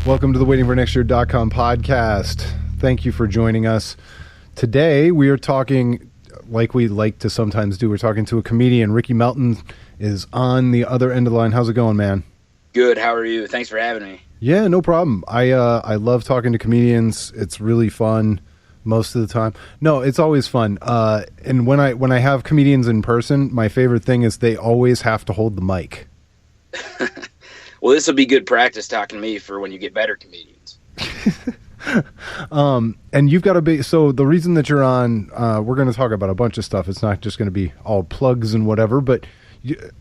Welcome to the waitingfornextyear.com podcast. Thank you for joining us. Today we are talking, like we like to sometimes do, we're talking to a comedian. Ricky Melton is on the other end of the line. How's it going, man? Good. How are you? Thanks for having me. Yeah, no problem. I love talking to comedians. It's really fun most of the time. No, it's always fun. And when I have comedians in person, my favorite thing is they always have to hold the mic. Well, this will be good practice talking to me for when you get better comedians. And you've got a big, so the reason that you're on, we're going to talk about a bunch of stuff. It's not just going to be all plugs and whatever, but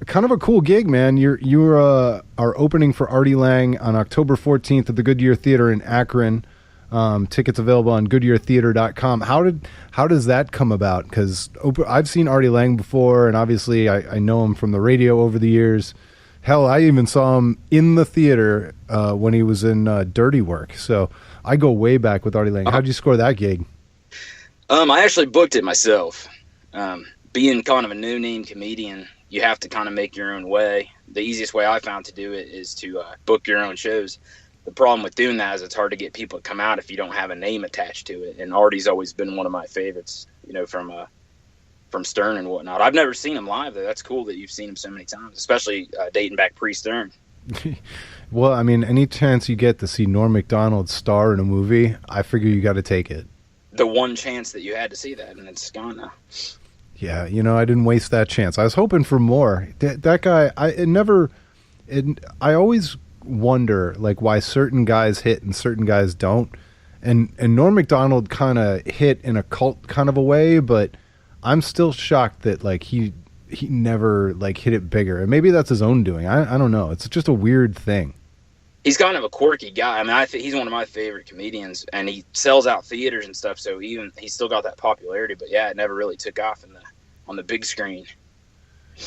kind of a cool gig, man. You are opening for Artie Lange on October 14th at the Goodyear Theater in Akron. Tickets available on goodyeartheater.com. How does that come about? Because I've seen Artie Lange before, and obviously I know him from the radio over the years. Hell, I even saw him in the theater when he was in Dirty Work. So I go way back with Artie Lange. How'd you score that gig? I actually booked it myself. Being kind of a no-name comedian, you have to kind of make your own way. The easiest way I found to do it is to book your own shows. The problem with doing that is it's hard to get people to come out if you don't have a name attached to it. And Artie's always been one of my favorites, from Stern and whatnot. I've never seen him live, though. That's cool that you've seen him so many times, especially dating back pre-Stern. Well, I mean, any chance you get to see Norm Macdonald star in a movie, I figure you got to take it. The one chance that you had to see that, and it's gone now. Yeah, I didn't waste that chance. I was hoping for more. That guy, I always wonder, like, why certain guys hit and certain guys don't. And Norm Macdonald kind of hit in a cult kind of a way, but I'm still shocked that, like, he never, like, hit it bigger. And maybe that's his own doing. I don't know. It's just a weird thing. He's kind of a quirky guy. I mean, he's one of my favorite comedians, and he sells out theaters and stuff, so he's still got that popularity. But, yeah, it never really took off on the big screen.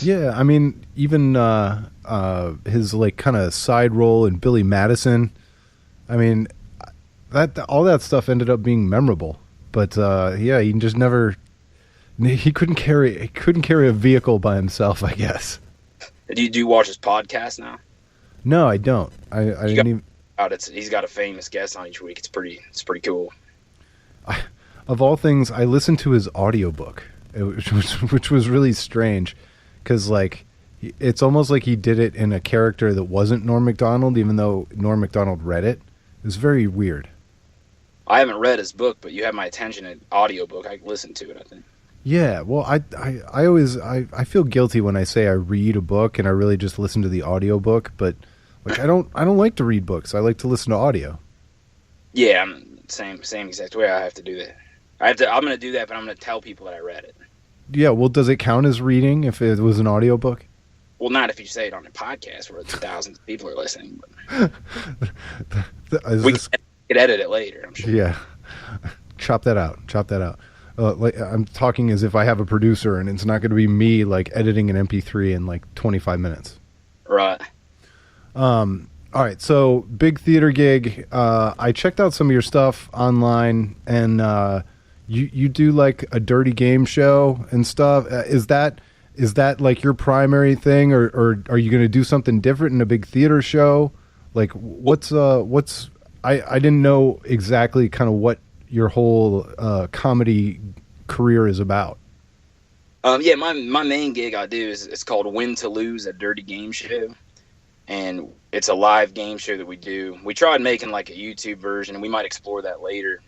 Yeah, I mean, even his, like, kind of side role in Billy Madison, I mean, all that stuff ended up being memorable. But, yeah, he just never... He couldn't carry a vehicle by himself, I guess. Do you watch his podcast now? No, I don't. I didn't even. He's got a famous guest on each week. It's pretty cool. Of all things, I listened to his audiobook, which was really strange, because, like, it's almost like he did it in a character that wasn't Norm Macdonald, even though Norm Macdonald read it. It was very weird. I haven't read his book, but you have my attention at audiobook. I listened to it, I think. Yeah, well, I always feel guilty when I say I read a book and I really just listen to the audiobook, but, like, I don't like to read books. I like to listen to audio. Yeah, I'm same exact way. I have to do that. I'm going to do that, but I'm going to tell people that I read it. Yeah, well, does it count as reading if it was an audiobook? Well, not if you say it on a podcast where thousands of people are listening. But we can edit it later, I'm sure. Yeah. Chop that out. Like, I'm talking as if I have a producer, and it's not going to be me, like, editing an MP3 in, like, 25 minutes. Right. All right, so big theater gig. I checked out some of your stuff online, and you do, like, a dirty game show and stuff. Is that like your primary thing, or are you going to do something different in a big theater show? Like, what's I didn't know exactly kind of what your whole comedy career is about. Yeah, my main gig I do is it's called Win to Lose, a dirty game show, and it's a live game show that we do. We tried making, like, a YouTube version, and we might explore that later,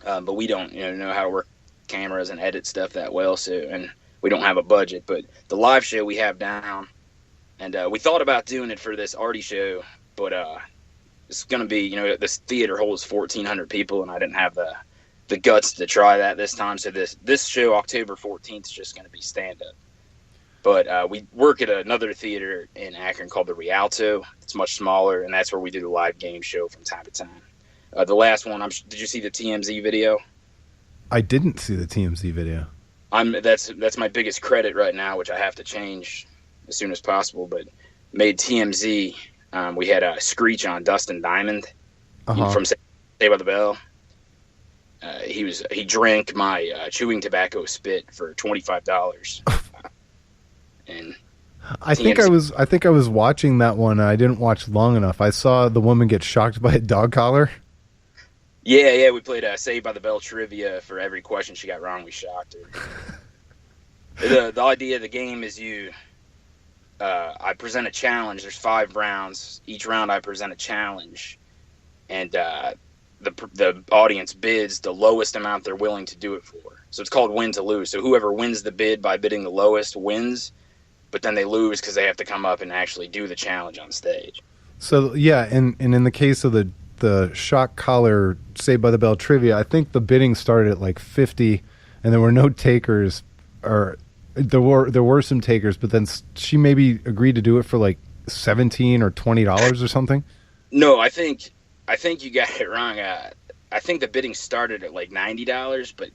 but we don't know how to work cameras and edit stuff that well, and we don't have a budget. But the live show we have down, and we thought about doing it for this Artie show, but it's going to be, this theater holds 1,400 people, and I didn't have the guts to try that this time. So this show, October 14th, is just going to be stand-up. But we work at another theater in Akron called the Rialto. It's much smaller, and that's where we do the live game show from time to time. The last one, did you see the TMZ video? I didn't see the TMZ video. That's my biggest credit right now, which I have to change as soon as possible. But made TMZ. We had a Screech on, Dustin Diamond from Saved by the Bell. he drank my chewing tobacco spit for $25. And I think I was watching that one. I didn't watch long enough. I saw the woman get shocked by a dog collar. Yeah, we played Saved by the Bell trivia. For every question she got wrong, we shocked her. The idea of the game is I present a challenge. There's 5 rounds. Each round I present a challenge, and the audience bids the lowest amount they're willing to do it for. So it's called win to lose. So whoever wins the bid by bidding the lowest wins, but then they lose because they have to come up and actually do the challenge on stage. So yeah, and in the case of the shock collar Saved by the Bell trivia, I think the bidding started at like 50, and there were no takers, or there were some takers, but then she maybe agreed to do it for like $17 or $20 or something. No, I think you got it wrong. I think the bidding started at like $90, but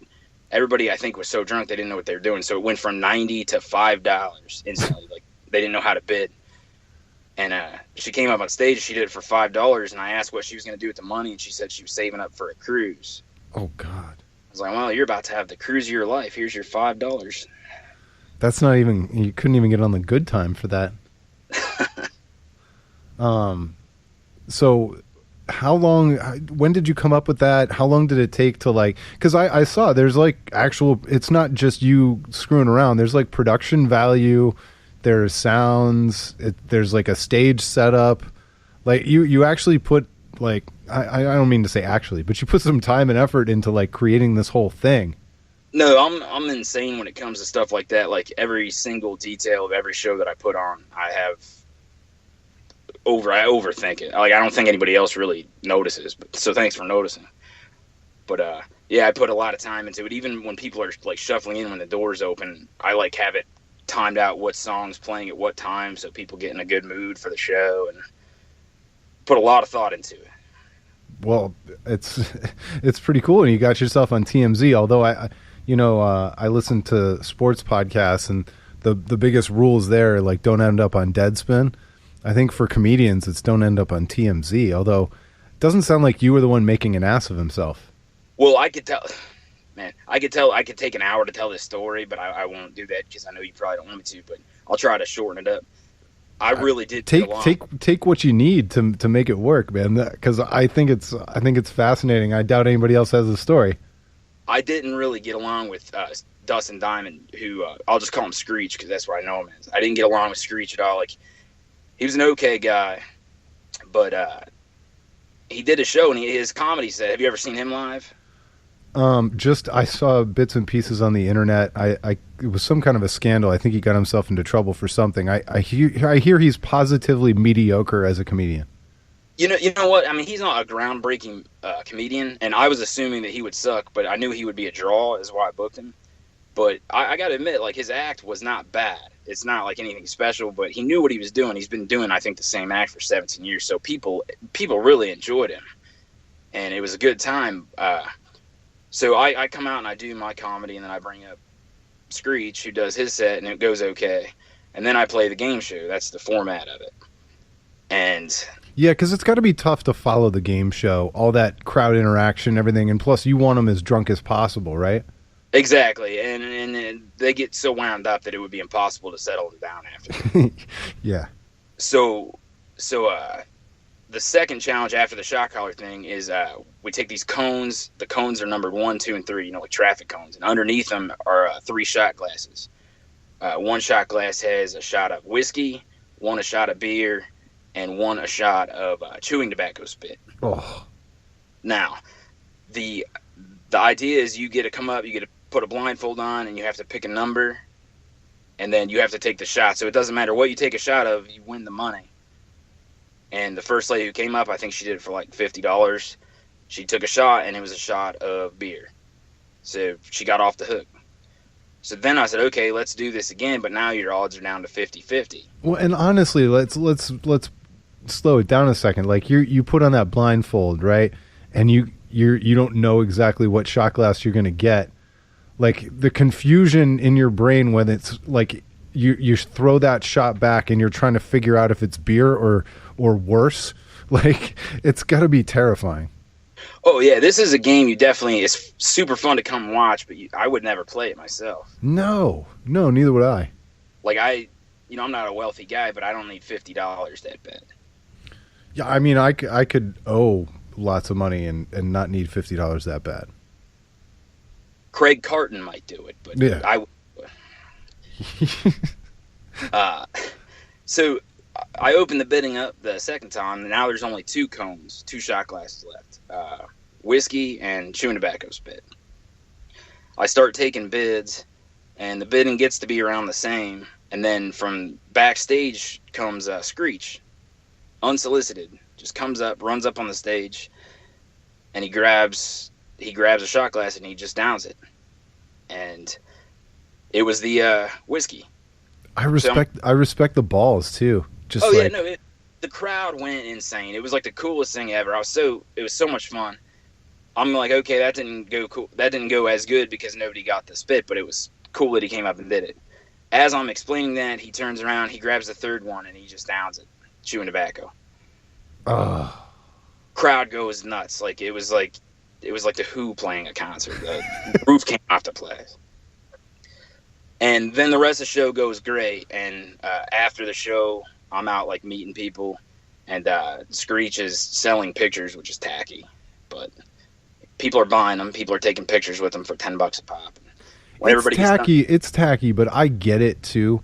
everybody, I think, was so drunk they didn't know what they were doing. So it went from $90 to $5 instantly. Like, they didn't know how to bid. And she came up on stage. She did it for $5, and I asked what she was going to do with the money, and she said she was saving up for a cruise. Oh, God. I was like, well, you're about to have the cruise of your life. Here's your $5. That's not even, you couldn't even get on the good time for that. So how long, when did you come up with that? How long did it take to like, because I saw there's like actual, it's not just you screwing around. There's like production value, there's sounds, there's like a stage setup. Like you actually put like, I don't mean to say actually, but you put some time and effort into like creating this whole thing. No, I'm insane when it comes to stuff like that. Like every single detail of every show that I put on, I overthink it. Like I don't think anybody else really notices. So thanks for noticing. But yeah, I put a lot of time into it. Even when people are like shuffling in when the doors open, I like have it timed out what song's playing at what time, so people get in a good mood for the show, and put a lot of thought into it. Well, it's pretty cool, and you got yourself on TMZ. Although I listen to sports podcasts, and the biggest rules there, like, don't end up on Deadspin. I think for comedians, it's don't end up on TMZ. Although it doesn't sound like you were the one making an ass of himself. Well, I could tell. Man, I could take an hour to tell this story, but I won't do that because I know you probably don't want me to. But I'll try to shorten it up. I really did take what you need to make it work, man. Because I think it's fascinating. I doubt anybody else has a story. I didn't really get along with Dustin Diamond, who I'll just call him Screech because that's what I know him as. I didn't get along with Screech at all. Like, he was an okay guy, but he did a show and his comedy set. Have you ever seen him live? I saw bits and pieces on the internet. It was some kind of a scandal. I think he got himself into trouble for something. I hear he's positively mediocre as a comedian. You know what? I mean, he's not a groundbreaking comedian, and I was assuming that he would suck, but I knew he would be a draw, is why I booked him. But I got to admit, like, his act was not bad. It's not like anything special, but he knew what he was doing. He's been doing, I think, the same act for 17 years, so people really enjoyed him, and it was a good time. So I come out and I do my comedy, and then I bring up Screech, who does his set, and it goes okay. And then I play the game show. That's the format of it. And yeah, because it's got to be tough to follow the game show, all that crowd interaction, everything, and plus you want them as drunk as possible, right? Exactly, and they get so wound up that it would be impossible to settle them down after. Yeah. So the second challenge after the shot collar thing is we take these cones. The cones are numbered 1, 2, and 3, like traffic cones. And underneath them are 3 shot glasses. One shot glass has a shot of whiskey, one a shot of beer, and one a shot of chewing tobacco spit. Oh. Now, the idea is you get to come up, you get to put a blindfold on, and you have to pick a number, and then you have to take the shot. So it doesn't matter what you take a shot of, you win the money. And the first lady who came up, I think she did it for like $50. She took a shot, and it was a shot of beer. So she got off the hook. So then I said, okay, let's do this again, but now your odds are down to 50-50. Well, and honestly, let's slow it down a second. Like you put on that blindfold, right? And you don't know exactly what shot glass you're going to get. Like the confusion in your brain when it's like you throw that shot back and you're trying to figure out if it's beer or worse. Like it's got to be terrifying. Oh yeah, this is a game it's super fun to come watch, but I would never play it myself. No, neither would I. Like I'm not a wealthy guy, but I don't need $50 that bad. Yeah, I mean, I could owe lots of money and not need $50 that bad. Craig Carton might do it, but yeah. So I opened the bidding up the second time, and now there's only 2 shot glasses left. Whiskey and chewing tobacco spit. I start taking bids, and the bidding gets to be around the same, and then from backstage comes Screech, unsolicited, just comes up, runs up on the stage, and he grabs a shot glass and he just downs it. And it was the whiskey. I respect the balls too. Just the crowd went insane. It was like the coolest thing ever. It was so much fun. I'm like, okay, that didn't go cool. That didn't go as good because nobody got the spit, but it was cool that he came up and did it. As I'm explaining that, he turns around, he grabs the third one, and he just downs it, chewing tobacco. Crowd goes nuts. Like it was like the Who playing a concert. The roof came off the place. And then the rest of the show goes great. And after the show, I'm out like meeting people, and Screech is selling pictures, which is tacky, but people are buying them. People are taking pictures with them for $10 a pop. It's tacky, but I get it too.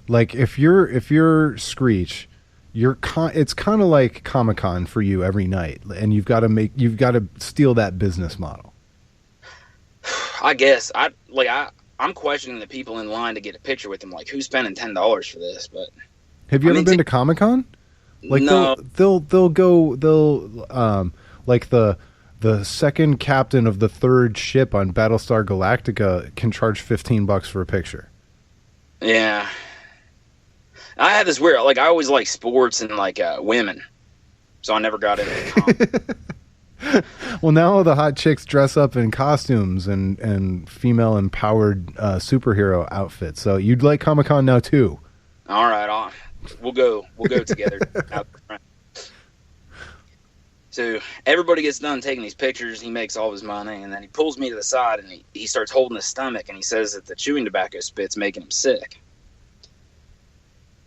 Like if you're Screech, it's kind of like Comic-Con for you every night, and you've got to steal that business model. I guess I'm questioning the people in line to get a picture with them. Like, who's spending $10 for this? But have you ever been to Comic-Con? Like, no. They'll like the second captain of the third ship on Battlestar Galactica can charge $15 for a picture. Yeah. I had this weird, like, I always like sports and like women, so I never got into it. Well, now all the hot chicks dress up in costumes and female empowered superhero outfits. So you'd like Comic-Con now too. All right, we'll go together. So everybody gets done taking these pictures. He makes all of his money, and then he pulls me to the side and he starts holding his stomach, and he says that the chewing tobacco spit's making him sick.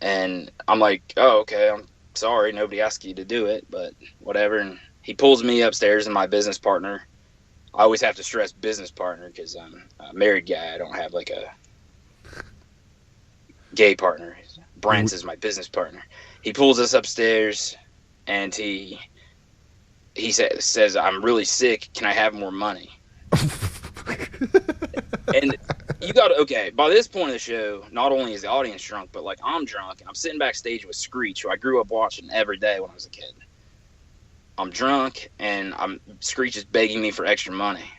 And I'm like, oh, okay, I'm sorry, nobody asked you to do it, but whatever. And he pulls me upstairs, and my business partner, I always have to stress business partner because I'm a married guy. I don't have like a gay partner. Brent is my business partner. He pulls us upstairs, and he says, I'm really sick. Can I have more money? And you got to, okay, by this point of the show, not only is the audience drunk, but like I'm drunk, and I'm sitting backstage with Screech, who I grew up watching every day when I was a kid. I'm drunk, and Screech is begging me for extra money.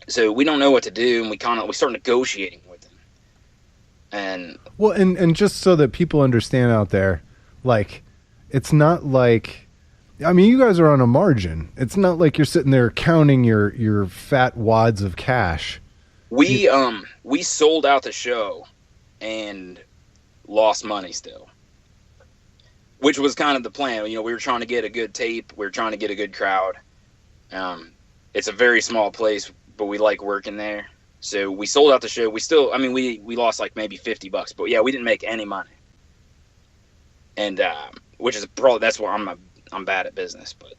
So we don't know what to do, and we start negotiating with him. And just so that people understand out there, like, it's not like, I mean, you guys are on a margin. It's not like you're sitting there counting your fat wads of cash. We sold out the show and lost money still, which was kind of the plan. You know, we were trying to get a good tape. We were trying to get a good crowd. It's a very small place, but we like working there. So we sold out the show. We still, I mean, we lost like maybe $50, but yeah, we didn't make any money. And which is probably, that's why I'm bad at business, but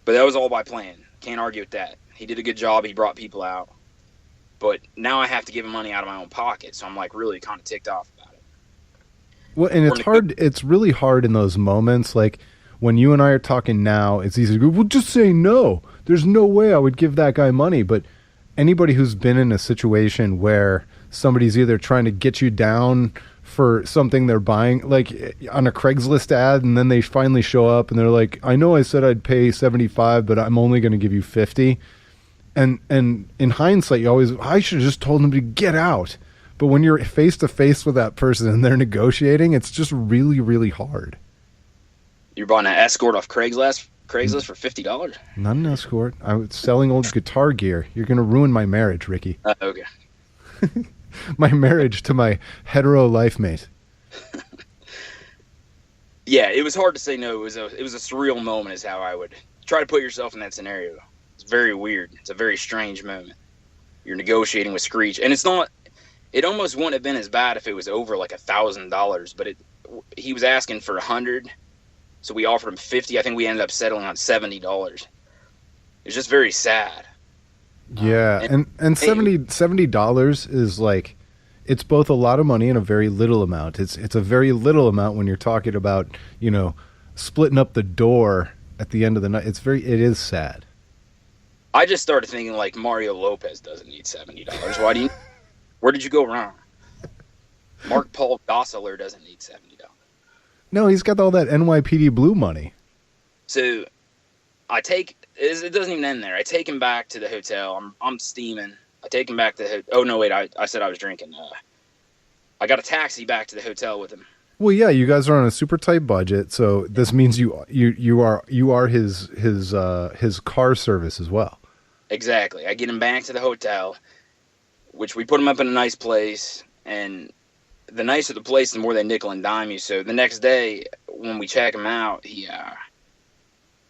that was all by plan. Can't argue with that. He did a good job. He brought people out, but now I have to give him money out of my own pocket. So I'm like really kind of ticked off about it. Well, and it's hard. It's really hard in those moments. Like when you and I are talking now, it's easy to go, well, just say no. There's no way I would give that guy money. But anybody who's been in a situation where somebody's either trying to get you down for something they're buying, like on a Craigslist ad, and then they finally show up and they're like, I know I said I'd pay $75, but I'm only going to give you $50. And in hindsight, I should have just told them to get out. But when you're face to face with that person and they're negotiating, it's just really, really hard. You're buying an escort off Craigslist for $50? Not an escort. I was selling old guitar gear. You're going to ruin my marriage, Ricky. Okay. My marriage to my hetero life mate. Yeah, it was hard to say no. It was a surreal moment is how I would try to put yourself in that scenario. It's very weird. It's a very strange moment. You're negotiating with Screech, and it's not. It almost wouldn't have been as bad if it was over like $1,000, but he was asking for $100, so we offered him $50. I think we ended up settling on $70. It was just very sad. Yeah, and $70 is like, it's both a lot of money and a very little amount. It's a very little amount when you're talking about, you know, splitting up the door at the end of the night. It is sad. I just started thinking like Mario Lopez doesn't need $70. Where did you go wrong? Mark Paul Gosselaar doesn't need $70. No, he's got all that NYPD Blue money. So it doesn't even end there. I take him back to the hotel. I'm steaming. I take him back to the hotel. Oh no, wait! I said I was drinking. I got a taxi back to the hotel with him. Well, yeah, you guys are on a super tight budget, so this means you are his car service as well. Exactly. I get him back to the hotel, which we put him up in a nice place, and the nicer the place, the more they nickel and dime you. So the next day, when we check him out,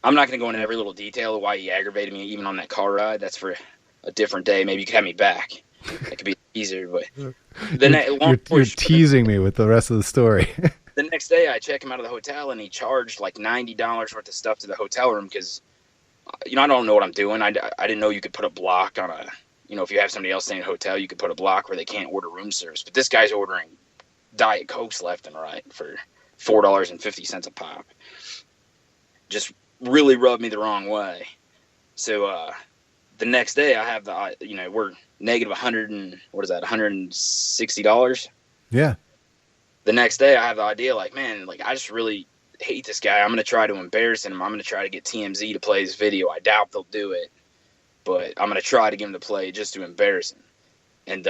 I'm not going to go into every little detail of why he aggravated me, even on that car ride. That's for a different day. Maybe you could have me back. It could be easier, but you're teasing me with the rest of the story. The next day, I check him out of the hotel, and he charged like $90 worth of stuff to the hotel room because, I don't know what I'm doing. I didn't know you could put a block on a, if you have somebody else staying in a hotel, you could put a block where they can't order room service. But this guy's ordering Diet Cokes left and right for $4.50 a pop. Just really rubbed me the wrong way. So the next day, I have we're negative $160. Yeah. The next day, I have the idea, like, man, like, I just really hate this guy. I'm going to try to embarrass him. I'm going to try to get TMZ to play his video. I doubt they'll do it, but I'm going to try to get him to play just to embarrass him. And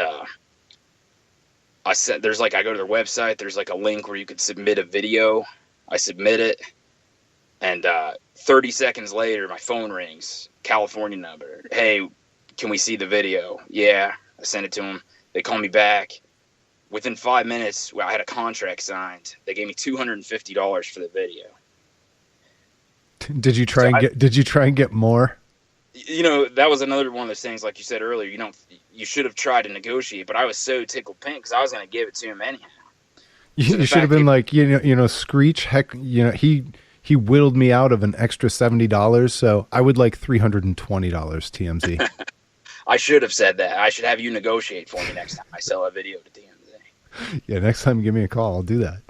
I said, I go to their website. There's like a link where you could submit a video. I submit it, and 30 seconds later, my phone rings. California number. Hey, can we see the video? Yeah, I sent it to them. They call me back. Within 5 minutes, I had a contract signed. They gave me $250 for the video. Did you try and get more? That was another one of those things, like you said earlier. You should have tried to negotiate, but I was so tickled pink because I was going to give it to him anyhow. You should have been like, Screech. Heck, he whittled me out of an extra $70, so I would like $320. TMZ. I should have said that. I should have you negotiate for me next time I sell a video to TMZ. Yeah, next time give me a call. I'll do that.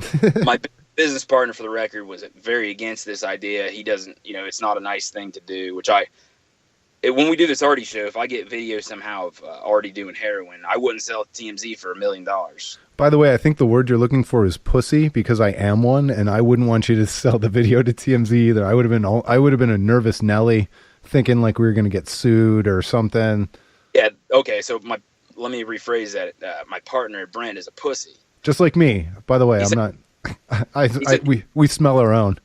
My business partner, for the record, was very against this idea. He doesn't, it's not a nice thing to do, when we do this Artie show, if I get video somehow of Artie doing heroin, I wouldn't sell it to TMZ for $1 million. By the way, I think the word you're looking for is pussy, because I am one, and I wouldn't want you to sell the video to TMZ either. I would have been a nervous Nelly, thinking like we were going to get sued or something. Yeah. Okay. So let me rephrase that. My partner Brent is a pussy. Just like me. By the way, we smell our own.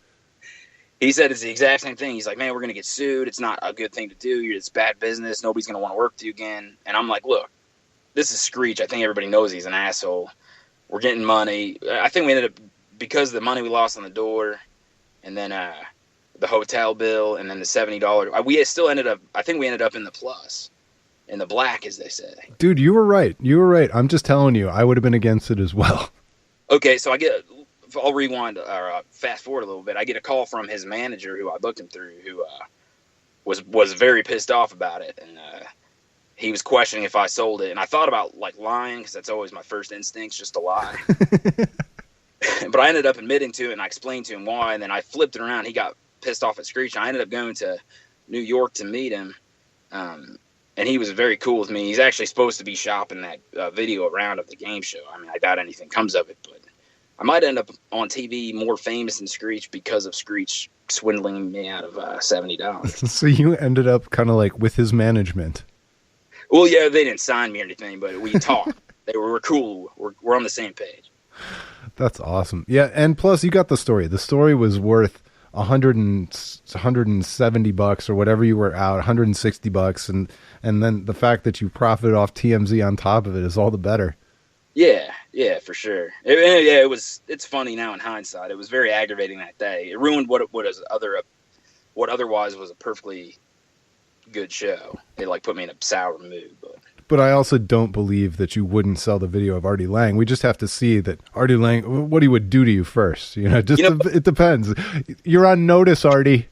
He said it's the exact same thing. He's like, man, we're going to get sued. It's not a good thing to do. It's bad business. Nobody's going to want to work with you again. And I'm like, look, this is Screech. I think everybody knows he's an asshole. We're getting money. I think we ended up, because of the money we lost on the door, and then the hotel bill, and then the $70. We still ended up, I think we ended up in the plus, in the black, as they say. Dude, you were right. I'm just telling you, I would have been against it as well. Okay, so I'll rewind or fast forward a little bit. I get a call from his manager, who I booked him through, who was very pissed off about it, and he was questioning if I sold it. And I thought about like lying, because that's always my first instinct, just to lie. But I ended up admitting to it, and I explained to him why. And then I flipped it around. He got pissed off at Screech. I ended up going to New York to meet him, and he was very cool with me. He's actually supposed to be shopping that video around of the game show. I mean, I doubt anything comes of it, but I might end up on TV more famous than Screech because of Screech swindling me out of $70. So you ended up kind of like with his management. Well, yeah, they didn't sign me or anything, but we talked. We're cool. We're on the same page. That's awesome. Yeah, and plus you got the story. The story was worth $170 or whatever you were out, $160, and then the fact that you profited off TMZ on top of it is all the better. Yeah, for sure. It's funny now in hindsight. It was very aggravating that day. It ruined what was other what otherwise was a perfectly good show. It like put me in a sour mood. But I also don't believe that you wouldn't sell the video of Artie Lange. We just have to see that Artie Lange, what he would do to you first. It depends. You're on notice, Artie.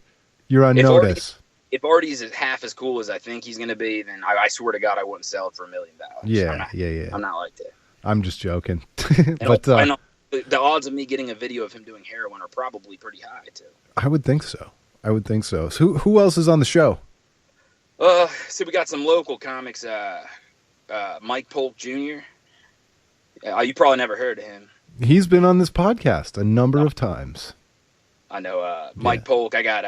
You're on notice. If Artie's half as cool as I think he's going to be, then I swear to God, I wouldn't sell it for $1 million. Yeah. I'm not like that. I'm just joking. But the odds of me getting a video of him doing heroin are probably pretty high, too. I would think so. So who else is on the show? So we got some local comics. Mike Polk Jr. You probably never heard of him. He's been on this podcast a number of times. I know. Mike Polk. I got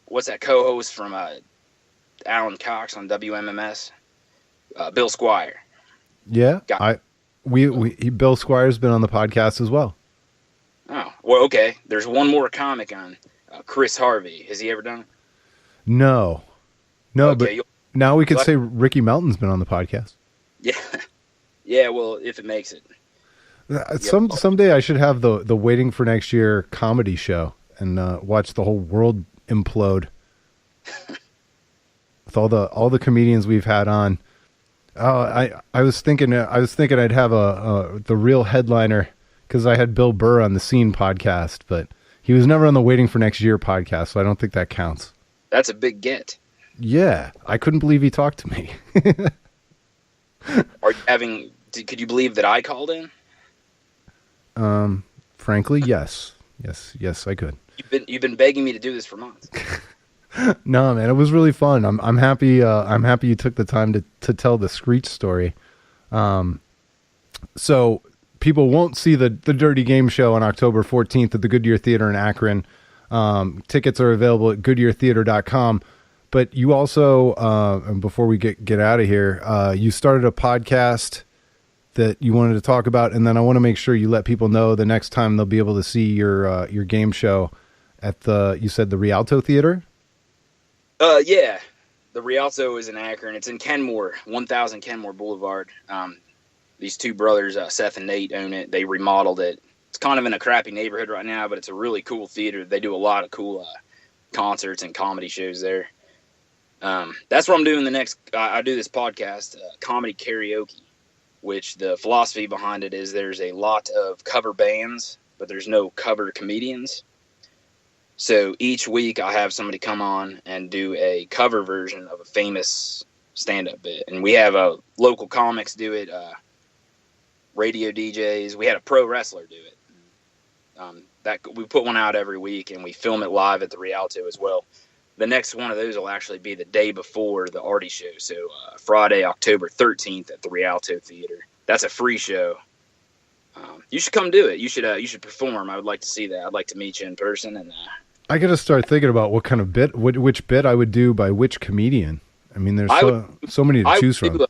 what's that co-host from Alan Cox on WMMS? Bill Squire. Yeah, Bill Squire's been on the podcast as well. Oh, well, okay. There's one more comic on Chris Harvey. Has he ever done it? No, okay, but now we could say Ricky Melton's been on the podcast. Yeah. Well, if it makes it. Someday I should have the Waiting for Next Year comedy show and watch the whole world implode with all the comedians we've had on. I was thinking I'd have the real headliner because I had Bill Burr on the Scene podcast, but he was never on the Waiting for Next Year podcast, so I don't think that counts. That's a big get. Yeah, I couldn't believe he talked to me. Could you believe that I called in? Frankly, yes, I could. You've been begging me to do this for months. No, man, it was really fun. I'm happy. I'm happy you took the time to tell the Screech story. So people won't see the Dirty Game Show on October 14th at the Goodyear Theater in Akron. Tickets are available at goodyeartheater.com. But you also, and before we get out of here, you started a podcast that you wanted to talk about, and then I want to make sure you let people know the next time they'll be able to see your game show at you said the Rialto Theater? Yeah. The Rialto is in Akron. It's in Kenmore, 1000 Kenmore Boulevard. These two brothers, Seth and Nate, own it. They remodeled it. It's kind of in a crappy neighborhood right now, but it's a really cool theater. They do a lot of cool concerts and comedy shows there. That's what I'm doing I do this podcast, Comedy Karaoke, which the philosophy behind it is there's a lot of cover bands, but there's no cover comedians. So each week I have somebody come on and do a cover version of a famous stand-up bit. And we have local comics do it, radio DJs. We had a pro wrestler do it. We put one out every week, and we film it live at the Rialto as well. The next one of those will actually be the day before the Artie show. So Friday, October 13th at the Rialto Theater. That's a free show. You should come do it. You should perform. I would like to see that. I'd like to meet you in person. And I got to start thinking about what kind of bit, which bit I would do by which comedian. I mean, there's so many to choose from.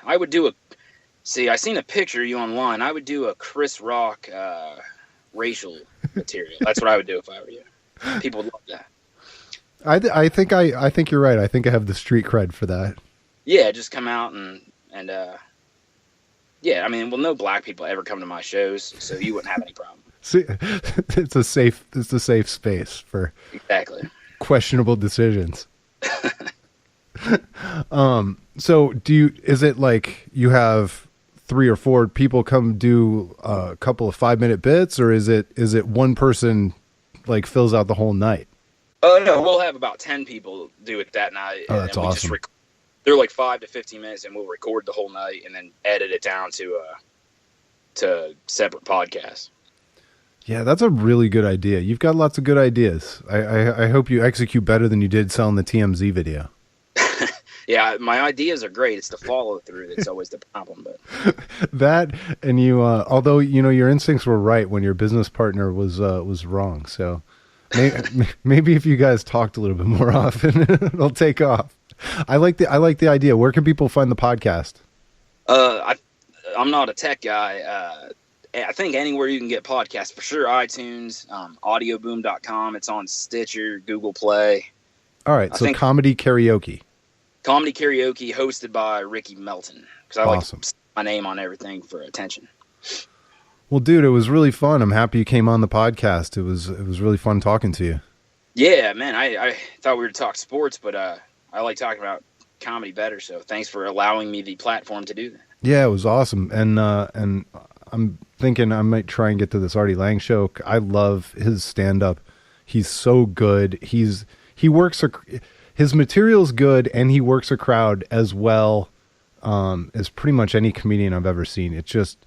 I would do I seen a picture of you online. I would do a Chris Rock racial material. That's what I would do if I were you. People would love that. I think you're right. I think I have the street cred for that. Yeah, just come out and yeah. I mean, well, no black people ever come to my shows, so you wouldn't have any problem. See, it's a safe space for exactly questionable decisions. So is it like you have 3 or 4 people come do a couple of 5-minute bits, or is it one person like fills out the whole night? Oh no, we'll have about 10 people do it that night. Oh, that's awesome. They're like 5 to 15 minutes, and we'll record the whole night and then edit it down to separate podcasts. Yeah, that's a really good idea. You've got lots of good ideas. I hope you execute better than you did selling the TMZ video. Yeah, my ideas are great. It's the follow through that's always the problem. But that, and you, although your instincts were right when your business partner was wrong. So maybe if you guys talked a little bit more often, it'll take off. I like the idea. Where can people find the podcast? I'm not a tech guy. I think anywhere you can get podcasts, for sure. iTunes, audioboom.com. It's on Stitcher, Google Play. All right. So Comedy Karaoke, hosted by Ricky Melton. Because I awesome. like to put my name on everything for attention. Well, dude, it was really fun. I'm happy you came on the podcast. It was really fun talking to you. Yeah, man. I thought we were to talk sports, but I like talking about comedy better. So thanks for allowing me the platform to do that. Yeah, it was awesome. And I'm thinking I might try and get to this Artie Lange show. I love his stand-up. He's so good. He works his material's good, and he works a crowd as well as pretty much any comedian I've ever seen. It's just,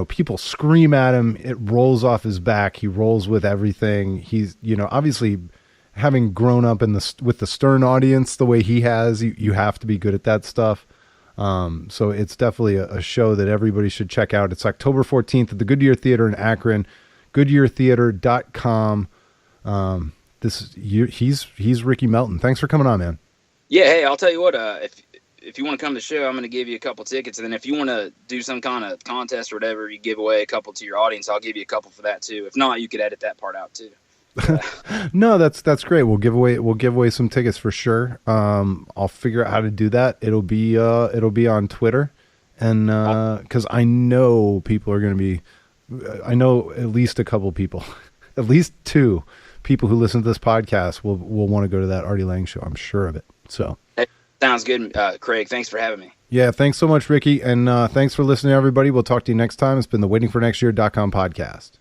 people scream at him. It rolls off his back. He rolls with everything. He's, obviously having grown up with the Stern audience the way he has, you have to be good at that stuff. So it's definitely a show that everybody should check out. It's October 14th at the Goodyear Theater in Akron, goodyeartheater.com. He's Ricky Melton. Thanks for coming on, man. Yeah. Hey, I'll tell you what, if you want to come to the show, I'm going to give you a couple tickets. And then if you want to do some kind of contest or whatever, you give away a couple to your audience. I'll give you a couple for that too. If not, you could edit that part out too. No, that's great. We'll give away some tickets for sure. I'll figure out how to do that. It'll be on Twitter, and because I know people are going to be, I know at least a couple people, at least two people who listen to this podcast will want to go to that Artie Lange show. I'm sure of it. So hey, sounds good, Craig. Thanks for having me. Yeah, thanks so much, Ricky, and thanks for listening, everybody. We'll talk to you next time. It's been the waitingfornextyear.com podcast.